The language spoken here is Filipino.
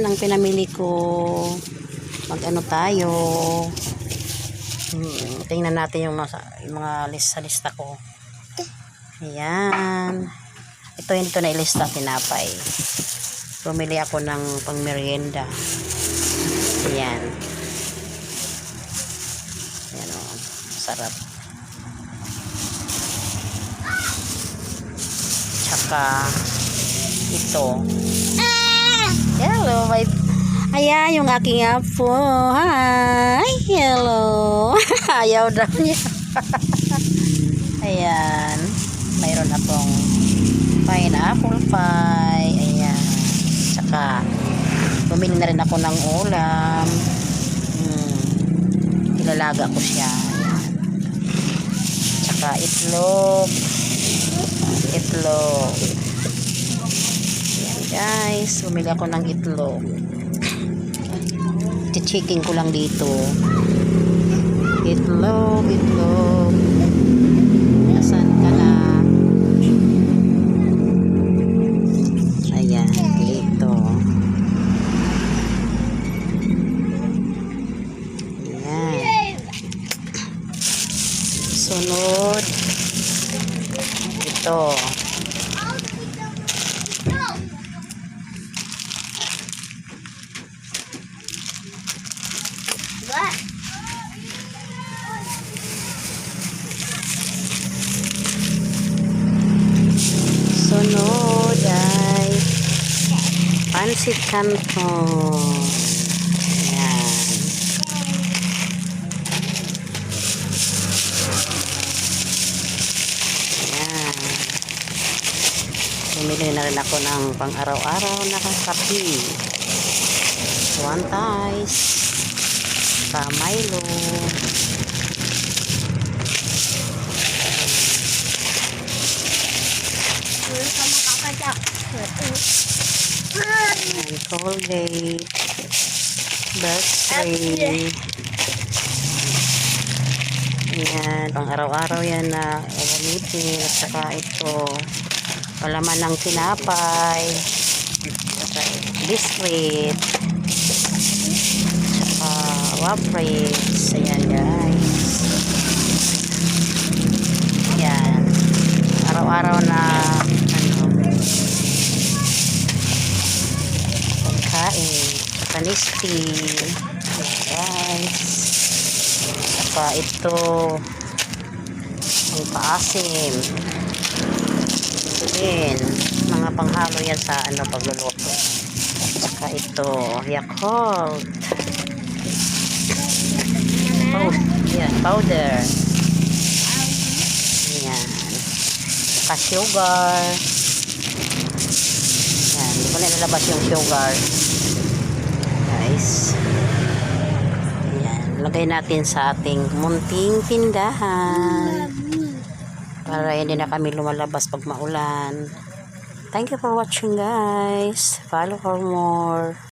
Ayan, ang pinamili ko. Mag-ano tayo. Tingnan natin yung mga lista ko. Ayan. Ito hindi to na ilista, tinapay. Bumili ako ng pang-merienda. Ayan. Ayan o. Sarap. Tsaka ito. Hello, my... Ayan, yung aking apo. Hi, hello. Ayaw daw niya. Ayan. Mayroon akong pineapple pie. Ayan. Tsaka, bumili na rin ako ng ulam. Ilalaga ko siya. Ayan. Tsaka itlog. Itlog. Ayan guys, bumili ako ng itlog. Chichiking ko lang dito. Itlog, itlog. Nasaan ka na? Ayan, dito. Ayan. Sunod. Ito. Sunod ay pansit canton. Ayan. Ayan. Bumili na rin ako ng pang araw-araw na kape. Wantais. Sa Milo. And Colgate, Berkeley. Yan, pang araw-araw yan na gagamitin. At saka ito, palaman ng tinapay, saka biscuit, saka wafres. Ayan guys. Yan, araw-araw na panisti, guys. Saka ito ang paasim. Ito din mga panghalo yan sa pagluluto. Saka ito Yakult powder. Yan. Saka sugar. Yan, hindi ko na ilalabas yung sugar. Guys. Ayan. Lagay natin sa ating munting tindahan. Para hindi na kami lumalabas pag maulan. Thank you for watching guys. Follow for more.